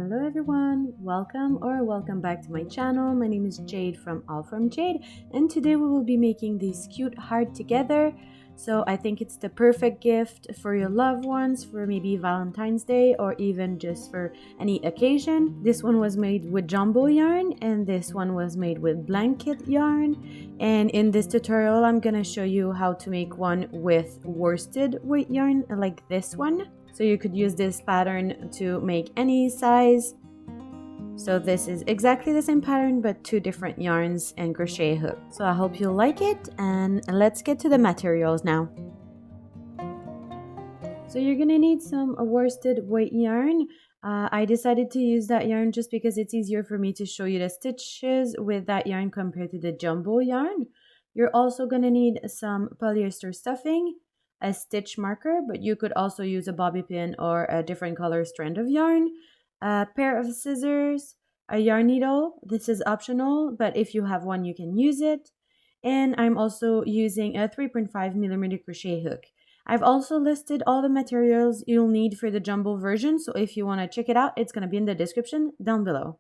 Hello everyone, welcome back to my channel. My name is Jade from All From Jade, and today we will be making this cute heart together. So I think it's the perfect gift for your loved ones, for maybe Valentine's Day or even just for any occasion. This one was made with jumbo yarn and this one was made with blanket yarn. And in this tutorial I'm gonna show you how to make one with worsted weight yarn like this one. So you could use this pattern to make any size. So this is exactly the same pattern but two different yarns and crochet hook. So I hope you'll like it, and let's get to the materials now. So you're gonna need some worsted weight yarn. I decided to use that yarn just because it's easier for me to show you the stitches with that yarn compared to the jumbo yarn. You're also gonna need some polyester stuffing, a stitch marker, but you could also use a bobby pin or a different color strand of yarn, a pair of scissors, a yarn needle. This is optional, but if you have one, you can use it. And I'm also using a 3.5mm crochet hook. I've also listed all the materials you'll need for the jumbo version, so if you want to check it out, it's going to be in the description down below.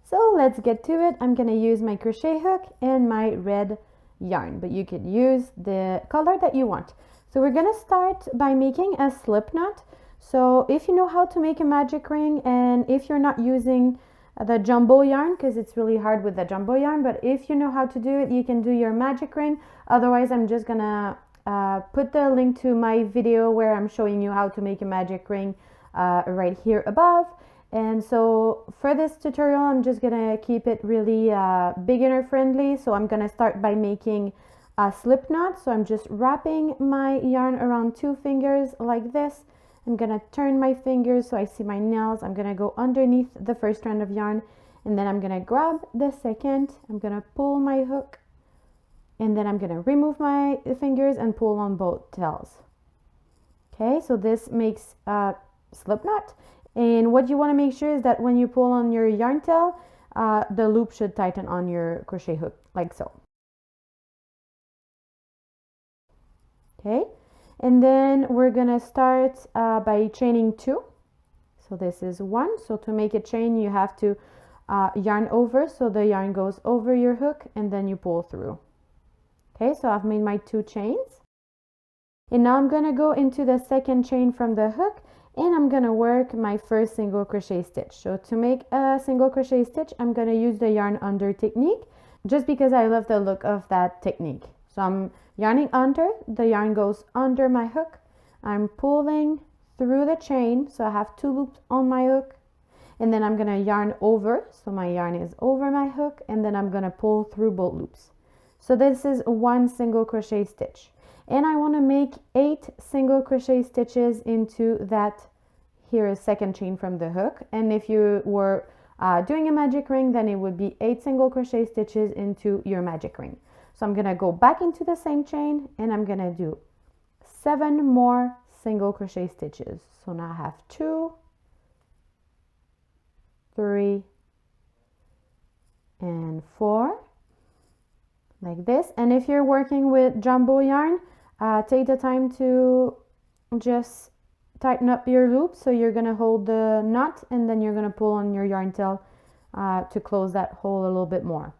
So let's get to it. I'm going to use my crochet hook and my red yarn, but you could use the color that you want. So we're going to start by making a slip knot. So if you know how to make a magic ring, and if you're not using the jumbo yarn, because it's really hard with the jumbo yarn, but if you know how to do it, you can do your magic ring. Otherwise, I'm just gonna put the link to my video where I'm showing you how to make a magic ring right here above. And so for this tutorial, I'm just gonna keep it really beginner friendly. So I'm gonna start by making a slip knot. So I'm just wrapping my yarn around two fingers like this. I'm gonna turn my fingers so I see my nails. I'm gonna go underneath the first strand of yarn, and then I'm gonna grab the second. I'm gonna pull my hook, and then I'm gonna remove my fingers and pull on both tails. Okay, so this makes a slip knot. And what you want to make sure is that when you pull on your yarn tail, the loop should tighten on your crochet hook, like so. Okay, and then we're gonna start by chaining two. So this is one. So to make a chain, you have to yarn over, so the yarn goes over your hook and then you pull through. Okay, so I've made my two chains. And now I'm gonna go into the second chain from the hook, and I'm gonna work my first single crochet stitch. So to make a single crochet stitch, I'm gonna use the yarn under technique, just because I love the look of that technique. So I'm yarning under, the yarn goes under my hook, I'm pulling through the chain, so I have two loops on my hook, and then I'm gonna yarn over, so my yarn is over my hook, and then I'm gonna pull through both loops. So this is one single crochet stitch. And I want to make 8 single crochet stitches into that here is second chain from the hook. And if you were doing a magic ring, then it would be 8 single crochet stitches into your magic ring. So I'm going to go back into the same chain, and I'm going to do 7 more single crochet stitches. So now I have 2, 3, and 4. Like this. And if you're working with jumbo yarn, take the time to just tighten up your loop. So you're going to hold the knot, and then you're going to pull on your yarn tail to close that hole a little bit more.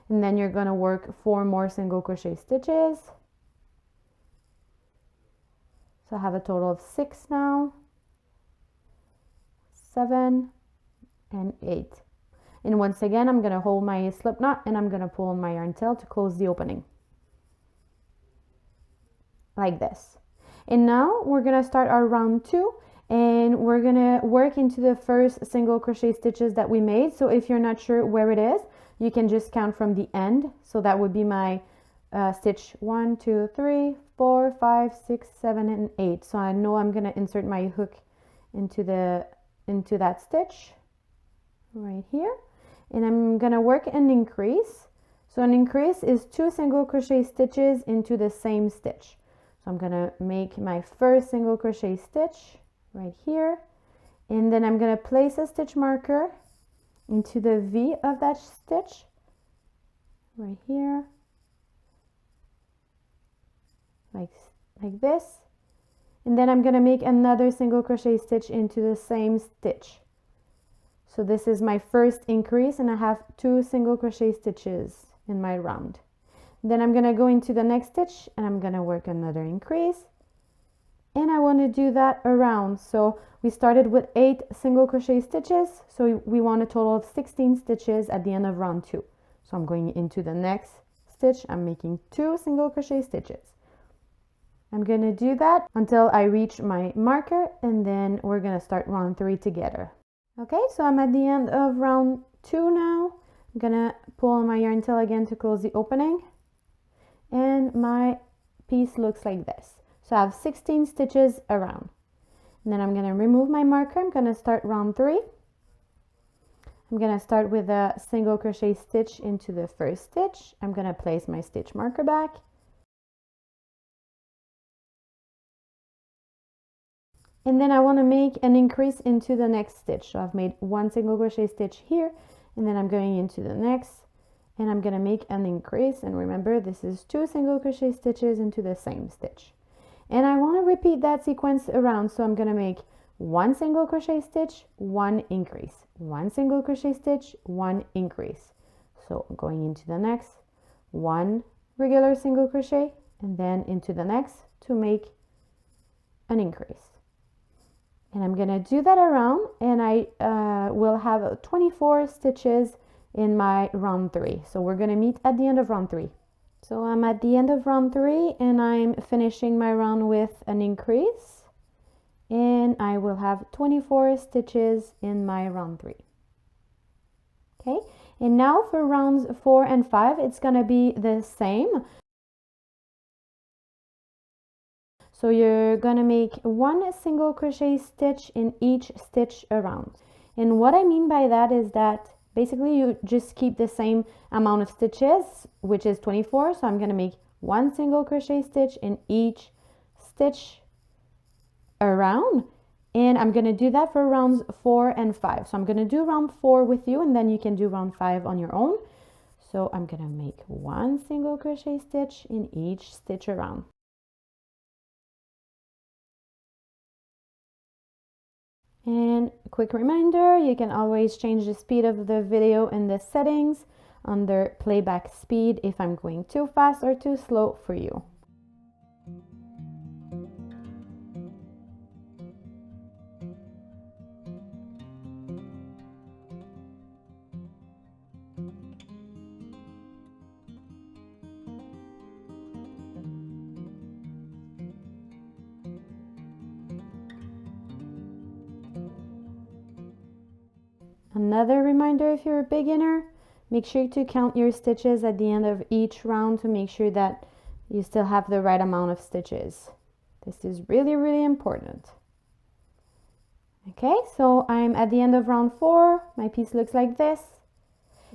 And then you're going to work 4 more single crochet stitches. So I have a total of 6 now, 7 and 8. And once again, I'm going to hold my slip knot, and I'm going to pull on my yarn tail to close the opening. Like this. And now we're going to start our round 2, and we're going to work into the first single crochet stitches that we made. So if you're not sure where it is, you can just count from the end. So that would be my stitch 1, 2, 3, 4, 5, 6, 7, and 8. So I know I'm going to insert my hook into that stitch right here. And I'm gonna work an increase. So an increase is 2 single crochet stitches into the same stitch. So I'm gonna make my first single crochet stitch right here, and then I'm gonna place a stitch marker into the V of that stitch right here, like this. And then I'm gonna make another single crochet stitch into the same stitch. So this is my first increase, and I have 2 single crochet stitches in my round. Then I'm going to go into the next stitch and I'm going to work another increase, and I want to do that around. So we started with 8 single crochet stitches, so we want a total of 16 stitches at the end of round 2. So I'm going into the next stitch, I'm making 2 single crochet stitches. I'm going to do that until I reach my marker, and then we're going to start round 3 together. Okay, so I'm at the end of round 2 now. I'm going to pull on my yarn tail again to close the opening, and my piece looks like this. So I have 16 stitches around. And then I'm going to remove my marker. I'm going to start round 3. I'm going to start with a single crochet stitch into the first stitch. I'm going to place my stitch marker back. And then I want to make an increase into the next stitch. So I've made 1 single crochet stitch here, and then I'm going into the next, and I'm going to make an increase. And remember, this is 2 single crochet stitches into the same stitch. And I want to repeat that sequence around. So I'm going to make 1 single crochet stitch, 1 increase, 1 single crochet stitch, 1 increase. So I'm going into the next, 1 regular single crochet, and then into the next to make an increase. And I'm going to do that around, and I will have 24 stitches in my round 3. So we're going to meet at the end of round 3. So I'm at the end of round 3, and I'm finishing my round with an increase, and I will have 24 stitches in my round 3. Okay, and now for rounds 4 and 5, it's going to be the same. So you're going to make 1 single crochet stitch in each stitch around. And what I mean by that is that basically you just keep the same amount of stitches, which is 24. So I'm going to make 1 single crochet stitch in each stitch around, and I'm going to do that for rounds 4 and 5. So I'm going to do round 4 with you, and then you can do round 5 on your own. So I'm going to make 1 single crochet stitch in each stitch around. And a quick reminder, you can always change the speed of the video in the settings under playback speed if I'm going too fast or too slow for you. Another reminder, if you're a beginner, make sure to count your stitches at the end of each round to make sure that you still have the right amount of stitches. This is really, really important. Okay, so I'm at the end of round 4. My piece looks like this.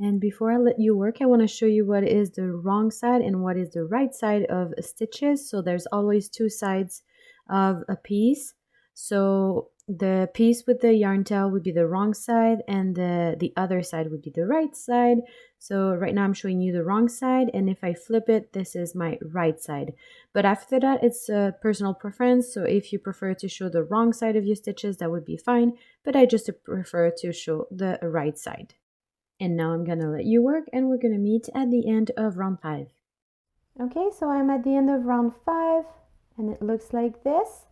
And before I let you work, I want to show you what is the wrong side and what is the right side of stitches. So there's always 2 sides of a piece. So the piece with the yarn tail would be the wrong side, and the other side would be the right side. So right now I'm showing you the wrong side, and if I flip it, this is my right side. But after that, it's a personal preference. So if you prefer to show the wrong side of your stitches, that would be fine. But I just prefer to show the right side. And now I'm gonna let you work, and we're gonna meet at the end of round 5. Okay, so I'm at the end of round 5, and it looks like this.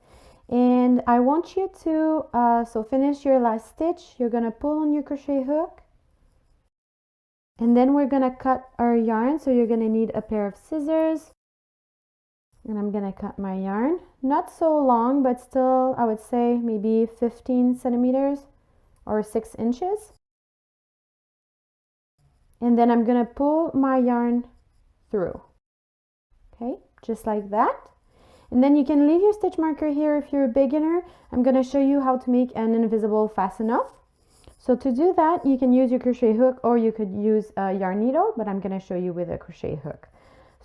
And I want you to so finish your last stitch. You're gonna pull on your crochet hook, and then we're gonna cut our yarn. So you're gonna need a pair of scissors, and I'm gonna cut my yarn, not so long, but still I would say maybe 15 centimeters or 6 inches. And then I'm gonna pull my yarn through, okay, just like that. And then you can leave your stitch marker here if you're a beginner. I'm going to show you how to make an invisible fasten off. So to do that, you can use your crochet hook, or you could use a yarn needle, but I'm going to show you with a crochet hook.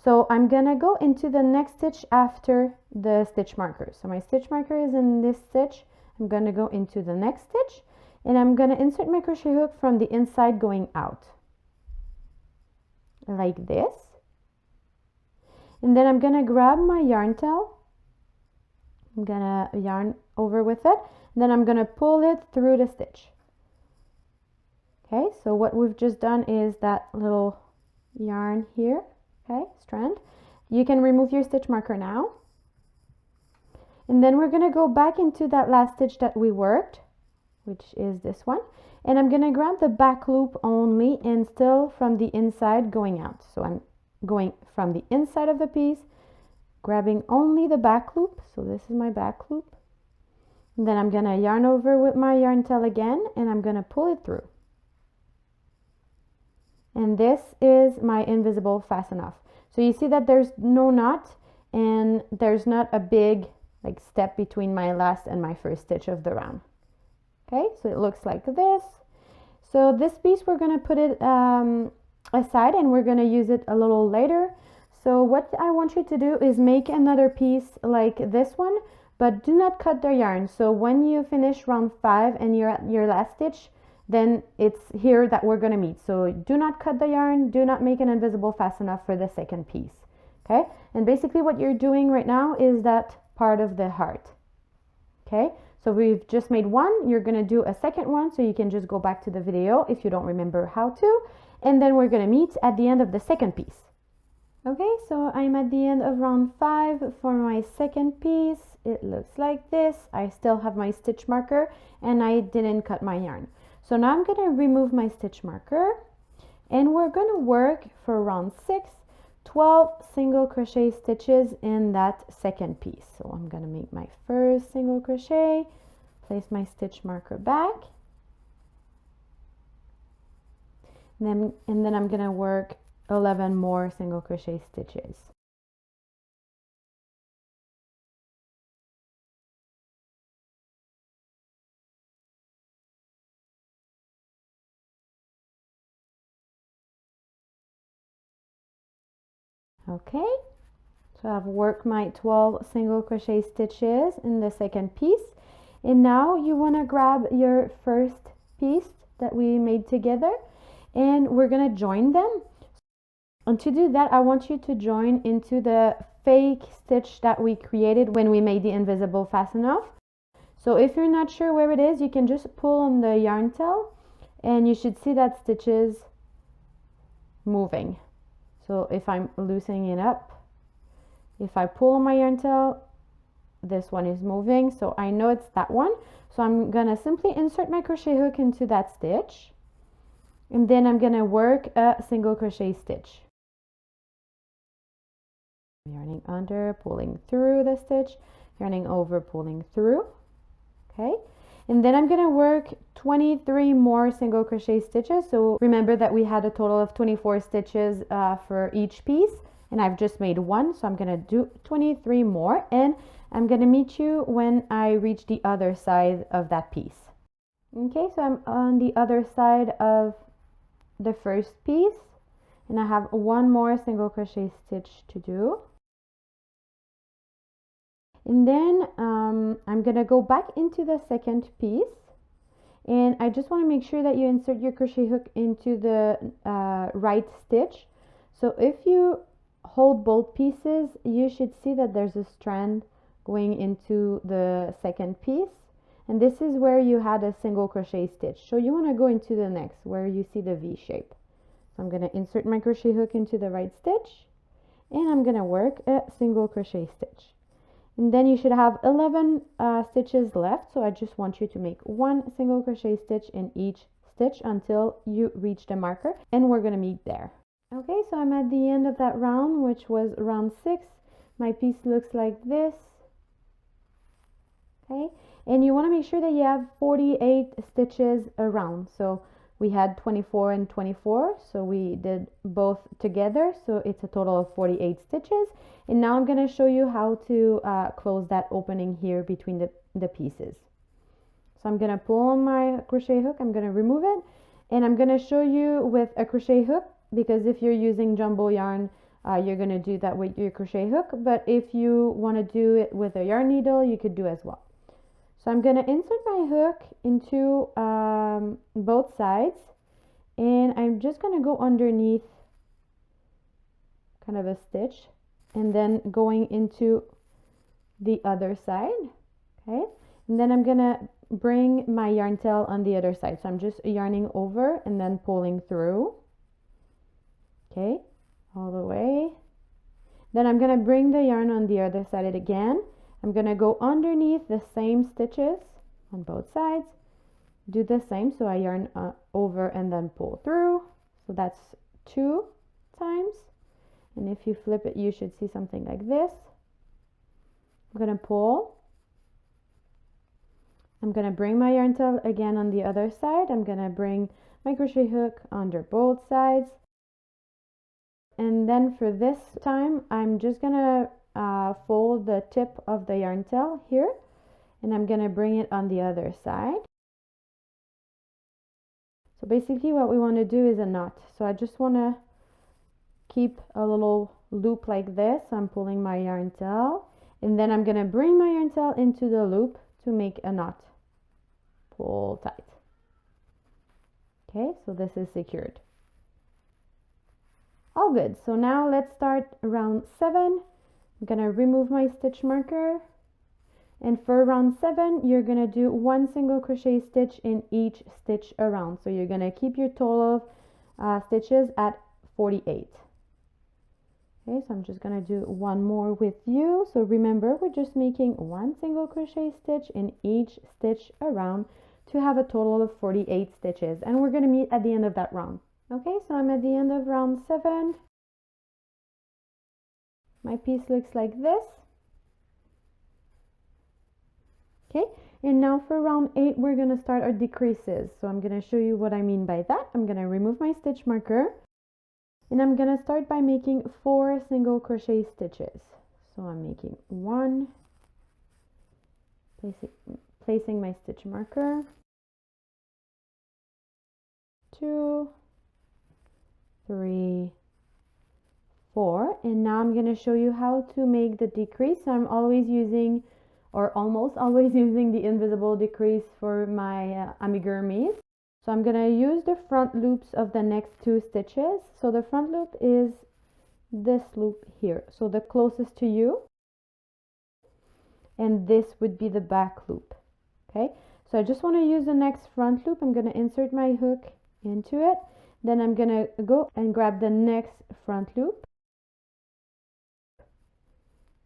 So I'm going to go into the next stitch after the stitch marker. So my stitch marker is in this stitch. I'm going to go into the next stitch, and I'm going to insert my crochet hook from the inside going out, like this. And then I'm going to grab my yarn tail. I'm going to yarn over with it. And then I'm going to pull it through the stitch. Okay, so what we've just done is that little yarn here, okay, strand. You can remove your stitch marker now. And then we're going to go back into that last stitch that we worked, which is this one. And I'm going to grab the back loop only and still from the inside going out. So I'm going from the inside of the piece, grabbing only the back loop. So this is my back loop. And then I'm going to yarn over with my yarn tail again, and I'm going to pull it through. And this is my invisible fasten off. So you see that there's no knot and there's not a big step between my last and my first stitch of the round. Okay, so it looks like this. So this piece, we're going to put it aside and we're going to use it a little later. So what I want you to do is make another piece like this one, but do not cut the yarn. So when you finish round 5 and you're at your last stitch, then it's here that we're going to meet. So do not cut the yarn, do not make an invisible fasten off for the second piece. Okay, and basically what you're doing right now is that part of the heart. Okay, so we've just made one, you're going to do a second one, so you can just go back to the video if you don't remember how to, and then we're going to meet at the end of the second piece. Okay, so I'm at the end of round 5 for my second piece. It looks like this. I still have my stitch marker and I didn't cut my yarn. So now I'm going to remove my stitch marker and we're going to work for round 6 12 single crochet stitches in that second piece. So I'm going to make my first single crochet, place my stitch marker back, and then I'm going to work 11 more single crochet stitches. Okay, so I've worked my 12 single crochet stitches in the second piece, and now you want to grab your first piece that we made together and we're going to join them. And to do that, I want you to join into the fake stitch that we created when we made the invisible fasten off. So if you're not sure where it is, you can just pull on the yarn tail and you should see that stitch is moving. So if I'm loosening it up, if I pull on my yarn tail, this one is moving, so I know it's that one. So I'm gonna simply insert my crochet hook into that stitch, and then I'm gonna work a single crochet stitch. Yarning under, pulling through the stitch, yarning over, pulling through. Okay, and then I'm gonna work 23 more single crochet stitches. So remember that we had a total of 24 stitches for each piece, and I've just made one, so I'm gonna do 23 more, and I'm gonna meet you when I reach the other side of that piece. Okay, so I'm on the other side of the first piece, and I have one more single crochet stitch to do. And then I'm gonna go back into the second piece, and I just want to make sure that you insert your crochet hook into the right stitch. So if you hold both pieces, you should see that there's a strand going into the second piece, and this is where you had a single crochet stitch. So you want to go into the next where you see the V shape. So I'm going to insert my crochet hook into the right stitch, and I'm going to work a single crochet stitch. And then you should have 11 stitches left, so I just want you to make one single crochet stitch in each stitch until you reach the marker, and we're going to meet there. Okay, so I'm at the end of that round, which was round 6. My piece looks like this. Okay, and you want to make sure that you have 48 stitches around. So we had 24 and 24, so we did both together, so it's a total of 48 stitches. And now I'm going to show you how to close that opening here between the pieces. So I'm going to pull on my crochet hook, I'm going to remove it, and I'm going to show you with a crochet hook, because if you're using jumbo yarn, you're going to do that with your crochet hook, but if you want to do it with a yarn needle, you could do as well. So I'm going to insert my hook into both sides, and I'm just going to go underneath kind of a stitch, and then going into the other side. Okay, and then I'm going to bring my yarn tail on the other side. So I'm just yarning over and then pulling through. Okay, all the way. Then I'm going to bring the yarn on the other side again. I'm going to go underneath the same stitches on both sides. Do the same. So I yarn over and then pull through. So that's 2 times. And if you flip it, you should see something like this. I'm going to pull. I'm going to bring my yarn tail again on the other side. I'm going to bring my crochet hook under both sides. And then for this time, I'm just going to fold the tip of the yarn tail here. And I'm going to bring it on the other side. So basically what we want to do is a knot. So I just want to keep a little loop like this. I'm pulling my yarn tail. And then I'm going to bring my yarn tail into the loop to make a knot. Pull tight. Okay, so this is secured. All good. So now let's start round 7. I'm going to remove my stitch marker. And for round 7, you're going to do 1 single crochet stitch in each stitch around. So you're going to keep your total of stitches at 48. Okay, so I'm just going to do one more with you. So remember, we're just making 1 single crochet stitch in each stitch around to have a total of 48 stitches. And we're going to meet at the end of that round. Okay, so I'm at the end of round 7. My piece looks like this. Okay, and now for round 8, we're going to start our decreases. So I'm going to show you what I mean by that. I'm going to remove my stitch marker. And I'm going to start by making 4 single crochet stitches. So I'm making 1, placing my stitch marker, 2, 3, 4. And now I'm going to show you how to make the decrease. So I'm always using, or almost always using, the invisible decrease for my amigurumis. So I'm going to use the front loops of the next 2 stitches. So the front loop is this loop here, so the closest to you. And this would be the back loop. Okay, so I just want to use the next front loop. I'm going to insert my hook into it. Then I'm going to go and grab the next front loop.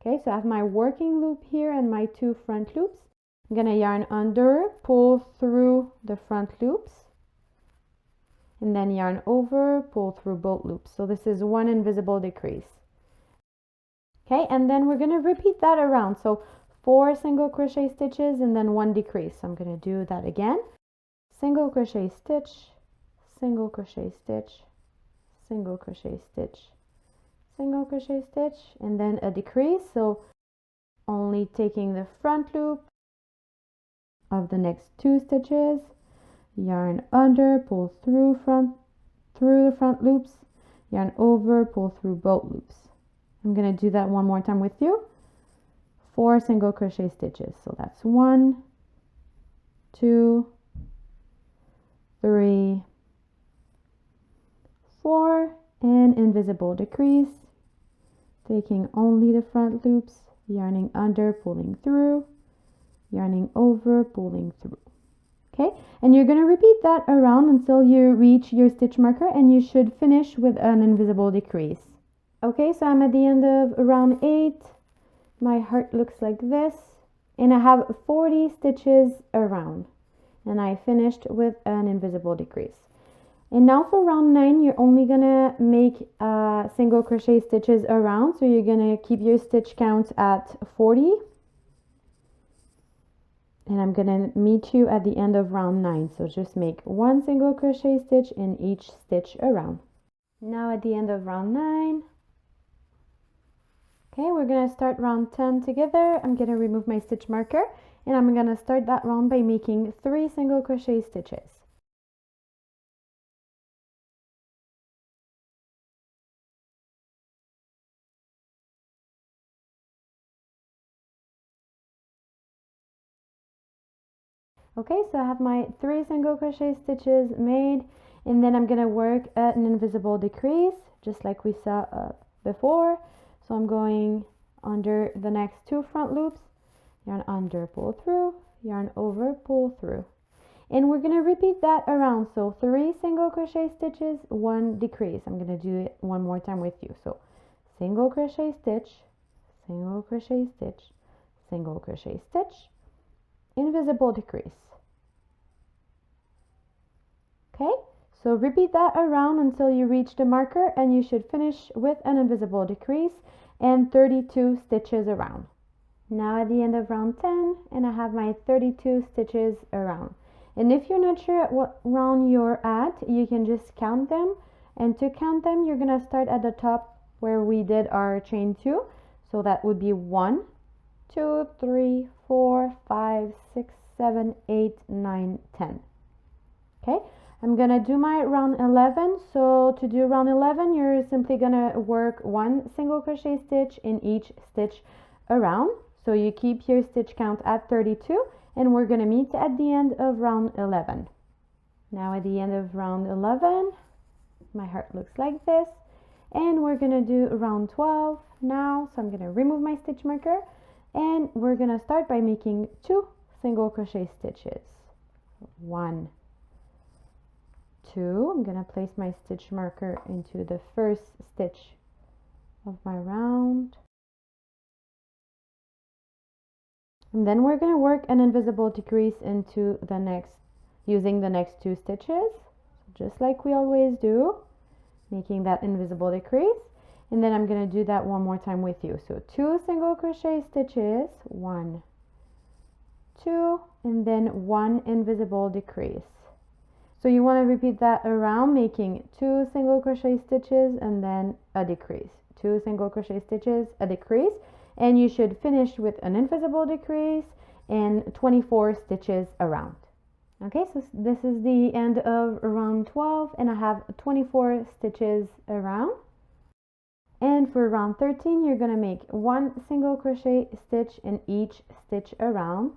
Okay, so I have my working loop here and my 2 front loops. I'm going to yarn under, pull through the front loops, and then yarn over, pull through both loops. So this is 1 invisible decrease. Okay, and then we're going to repeat that around. So 4 single crochet stitches and then 1 decrease. So I'm going to do that again. Single crochet stitch, single crochet stitch, single crochet stitch, single crochet stitch, and then a decrease. So only taking the front loop of the next 2 stitches, yarn under, pull through the front loops, yarn over, pull through both loops. I'm going to do that one more time with you. 4 single crochet stitches. So that's 1, 2, 3, 4, and invisible decrease, taking only the front loops, yarning under, pulling through, yarning over, pulling through. Okay, and you're going to repeat that around until you reach your stitch marker, and you should finish with an invisible decrease. Okay, so I'm at the end of round 8. My heart looks like this, and I have 40 stitches around, and I finished with an invisible decrease. And now for round 9, you're only gonna make single crochet stitches around, so you're gonna keep your stitch count at 40. And I'm gonna meet you at the end of round 9. So just make 1 single crochet stitch in each stitch around. Now at the end of round 9. Okay, we're gonna start round 10 together. I'm gonna remove my stitch marker, and I'm gonna start that round by making 3 single crochet stitches. Okay, so I have my 3 single crochet stitches made, and then I'm gonna work at an invisible decrease, just like we saw before. So I'm going under the next 2 front loops, yarn under, pull through, yarn over, pull through. And we're going to repeat that around. So 3 single crochet stitches, 1 decrease. I'm going to do it one more time with you. So single crochet stitch, single crochet stitch, single crochet stitch, invisible decrease. Okay, so repeat that around until you reach the marker, and you should finish with an invisible decrease and 32 stitches around. Now at the end of round 10, and I have my 32 stitches around. And if you're not sure at what round you're at, you can just count them. And to count them, you're gonna start at the top where we did our chain 2. So that would be 1, 2, 3, 4, 5, 6, 7, 8, 9, 10. Okay, I'm gonna do my round 11. So to do round 11, you're simply gonna work 1 single crochet stitch in each stitch around. So you keep your stitch count at 32, and we're gonna meet at the end of round 11. Now at the end of round 11, my heart looks like this, and we're gonna do round 12 now. So I'm gonna remove my stitch marker, and we're gonna start by making 2 single crochet stitches. 1, 2. I'm gonna place my stitch marker into the first stitch of my round, and then we're gonna work an invisible decrease into the next, using the next 2 stitches, just like we always do, making that invisible decrease. And then I'm gonna do that one more time with you. So 2 single crochet stitches, 1, 2, and then 1 invisible decrease. So you want to repeat that around, making 2 single crochet stitches and then a decrease, 2 single crochet stitches, a decrease, and you should finish with an invisible decrease and 24 stitches around. Okay, so this is the end of round 12, and I have 24 stitches around. And for round 13, you're going to make 1 single crochet stitch in each stitch around,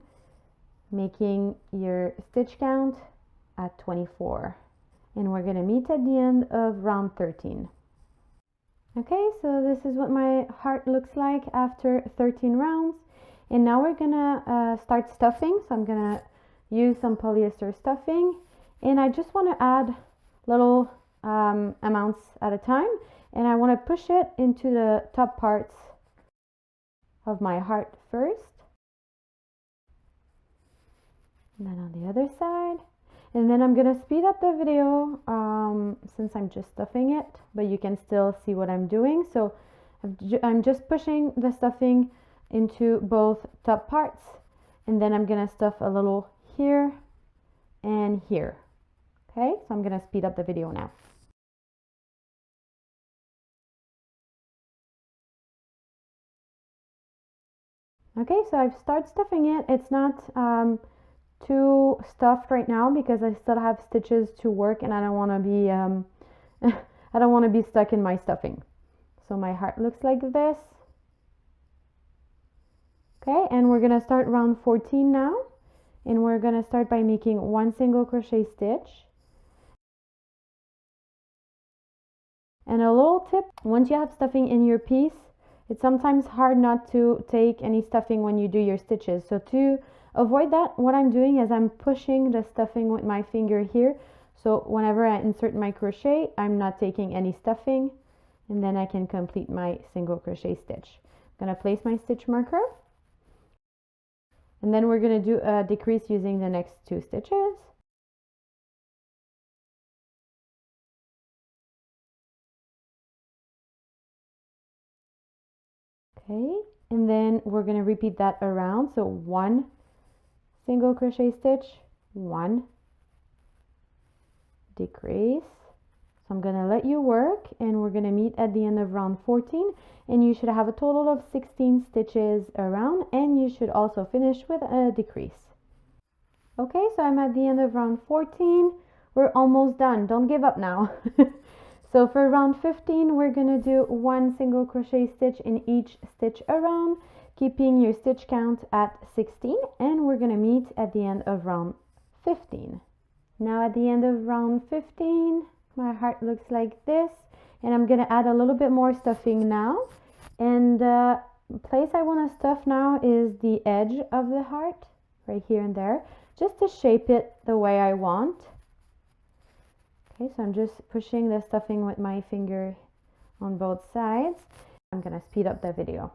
making your stitch count at 24. And we're going to meet at the end of round 13. Okay, so this is what my heart looks like after 13 rounds. And now we're going to start stuffing. So I'm going to use some polyester stuffing, and I just want to add little amounts at a time, and I want to push it into the top parts of my heart first, and then on the other side, and then I'm gonna speed up the video since I'm just stuffing it, but you can still see what I'm doing. So I'm just pushing the stuffing into both top parts, and then I'm gonna stuff a little here and here. Okay, so I'm gonna speed up the video now. Okay, so I've started stuffing it. It's not too stuffed right now because I still have stitches to work, and I don't want to be I don't want to be stuck in my stuffing. So my heart looks like this. Okay, and we're gonna start round 14 now. And we're going to start by making 1 single crochet stitch. And a little tip, once you have stuffing in your piece, it's sometimes hard not to take any stuffing when you do your stitches. So to avoid that, what I'm doing is I'm pushing the stuffing with my finger here. So whenever I insert my crochet, I'm not taking any stuffing, and then I can complete my single crochet stitch. I'm going to place my stitch marker. And then we're going to do a decrease using the next 2 stitches. Okay, and then we're going to repeat that around. So 1 single crochet stitch, 1 decrease. So I'm going to let you work, and we're going to meet at the end of round 14, and you should have a total of 16 stitches around, and you should also finish with a decrease. Okay, so I'm at the end of round 14. We're almost done. Don't give up now. So for round 15, we're going to do 1 single crochet stitch in each stitch around, keeping your stitch count at 16, and we're going to meet at the end of round 15. Now at the end of round 15, my heart looks like this, and I'm going to add a little bit more stuffing now. And the place I want to stuff now is the edge of the heart right here and there, just to shape it the way I want. Okay, so I'm just pushing the stuffing with my finger on both sides. I'm gonna speed up the video.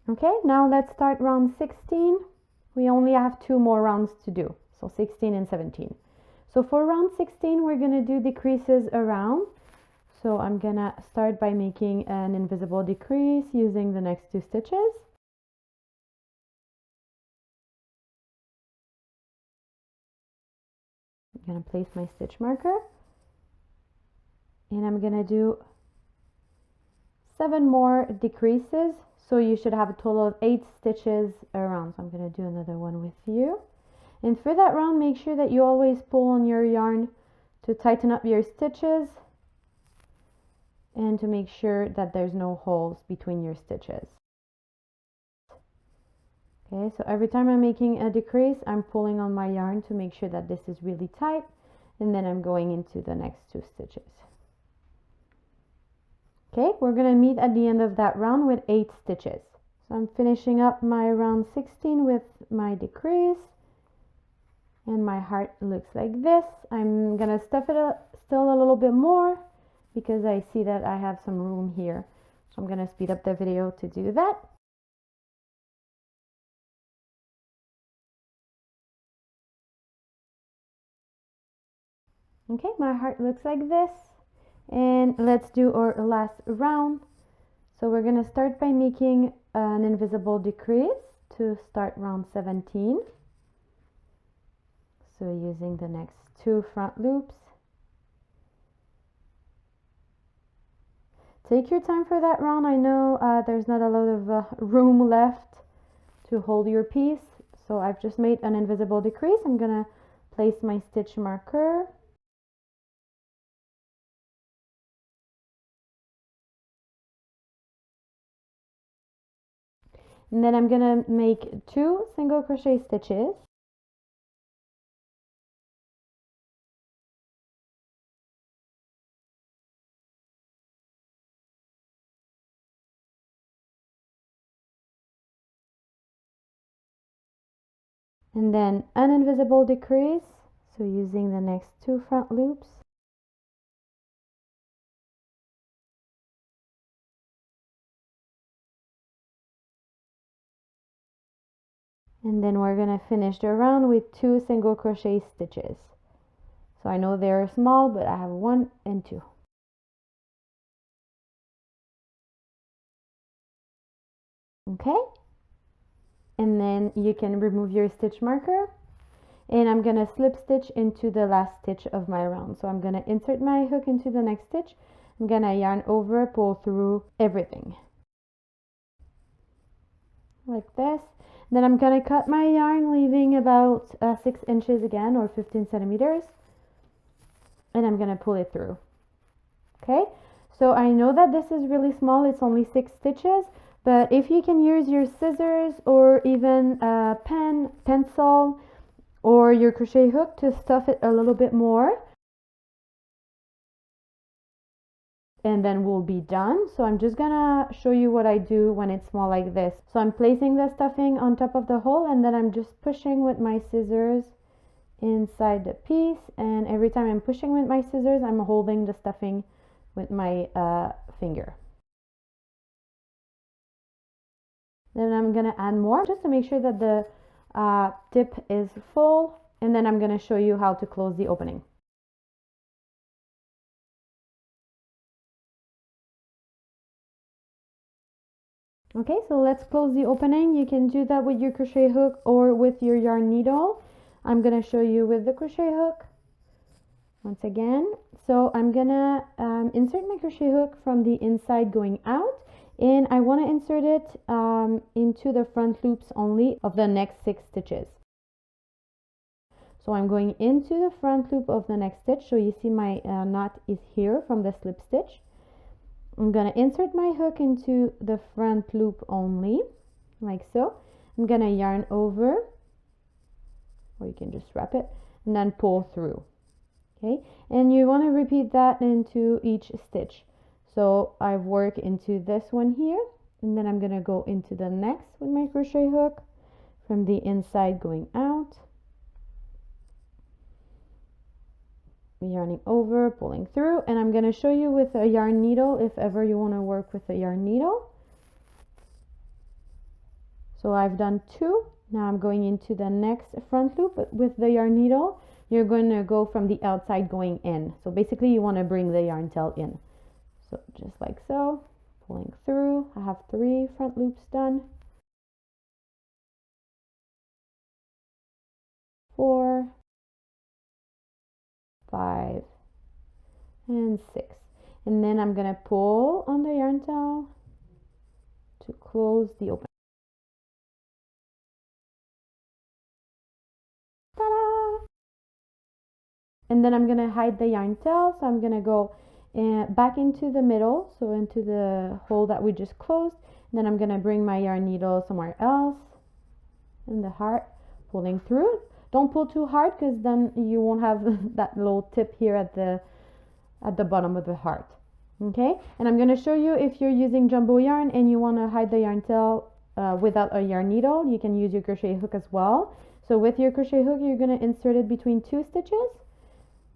Okay, now let's start round 16. We only have 2 more rounds to do, so 16 and 17. So for round 16, we're gonna do decreases around. So I'm gonna start by making an invisible decrease using the next 2 stitches. I'm gonna place my stitch marker, and I'm gonna do 7 more decreases. So you should have a total of 8 stitches around. So I'm gonna do another one with you. And for that round, make sure that you always pull on your yarn to tighten up your stitches and to make sure that there's no holes between your stitches. Okay, so every time I'm making a decrease, I'm pulling on my yarn to make sure that this is really tight, and then I'm going into the next 2 stitches. Okay, we're gonna meet at the end of that round with 8 stitches. So I'm finishing up my round 16 with my decrease, and my heart looks like this. I'm gonna stuff it up still a little bit more because I see that I have some room here. So I'm gonna speed up the video to do that. Okay, my heart looks like this. And let's do our last round. So we're gonna start by making an invisible decrease to start round 17. So using the next 2 front loops. Take your time for that round. I know there's not a lot of room left to hold your piece. So I've just made an invisible decrease. I'm gonna place my stitch marker. And then I'm gonna make 2 single crochet stitches. And then an invisible decrease, so using the next 2 front loops. And then we're going to finish the round with 2 single crochet stitches. So I know they're small, but I have 1 and 2. Okay, and then you can remove your stitch marker, and I'm going to slip stitch into the last stitch of my round. So I'm going to insert my hook into the next stitch. I'm going to yarn over, pull through everything like this. Then I'm going to cut my yarn, leaving about 6 inches again, or 15 centimeters, and I'm going to pull it through. Okay, so I know that this is really small, it's only 6 stitches, but if you can use your scissors or even a pen, pencil, or your crochet hook to stuff it a little bit more, and then we'll be done. So I'm just gonna show you what I do when it's small like this. So I'm placing the stuffing on top of the hole, and then I'm just pushing with my scissors inside the piece, and every time I'm pushing with my scissors, I'm holding the stuffing with my finger. Then I'm gonna add more just to make sure that the tip is full, and then I'm gonna show you how to close the opening. Okay, so let's close the opening. You can do that with your crochet hook or with your yarn needle. I'm gonna show you with the crochet hook once again. So I'm gonna insert my crochet hook from the inside going out, and I want to insert it into the front loops only of the next 6 stitches. So I'm going into the front loop of the next stitch. So you see my knot is here from the slip stitch. I'm gonna insert my hook into the front loop only, like so. I'm gonna yarn over, or you can just wrap it, and then pull through. Okay, and you want to repeat that into each stitch. So I work into this one here, and then I'm gonna go into the next with my crochet hook from the inside going out, yarning over, pulling through, and I'm gonna show you with a yarn needle if ever you want to work with a yarn needle. So I've done 2. Now I'm going into the next front loop, but with the yarn needle you're going to go from the outside going in. So basically you want to bring the yarn tail in. So just like so, pulling through. I have 3 front loops done. 4, 5, and 6. And then I'm going to pull on the yarn tail to close the opening. Ta-da! And then I'm going to hide the yarn tail, so I'm going to go back into the middle, so into the hole that we just closed. And then I'm going to bring my yarn needle somewhere else in the heart, pulling through. Don't pull too hard because then you won't have that little tip here at the bottom of the heart. Okay, and I'm going to show you if you're using jumbo yarn and you want to hide the yarn tail without a yarn needle, you can use your crochet hook as well. So with your crochet hook you're going to insert it between 2 stitches,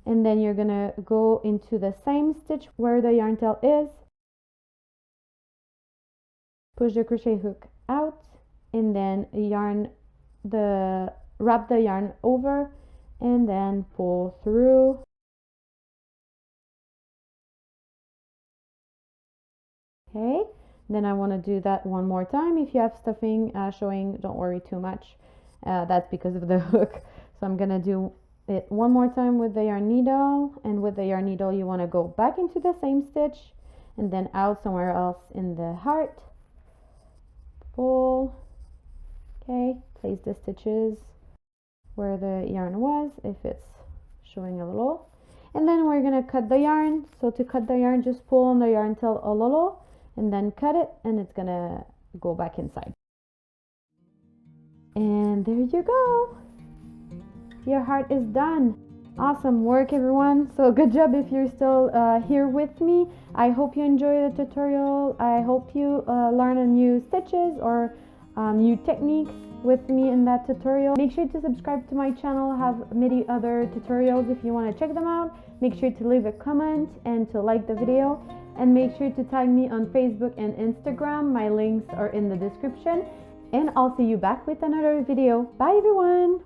and then you're going to go into the same stitch where the yarn tail is, push the crochet hook out, and then wrap the yarn over and then pull through. Okay, then I want to do that one more time. If you have stuffing showing, don't worry too much, that's because of the hook. So I'm gonna do it one more time with the yarn needle, and with the yarn needle you want to go back into the same stitch and then out somewhere else in the heart, pull. Okay, place the stitches where the yarn was if it's showing a little, and then we're gonna cut the yarn. So to cut the yarn, just pull on the yarn tail a little and then cut it, and it's gonna go back inside. And there you go, your heart is done. Awesome work everyone. So good job if you're still here with me. I hope you enjoy the tutorial. I hope you learn a new stitches or new techniques with me in that tutorial. Make sure to subscribe to my channel. I have many other tutorials if you want to check them out. Make sure to leave a comment and to like the video, and make sure to tag me on Facebook and Instagram. My links are in the description, and I'll see you back with another video. Bye everyone.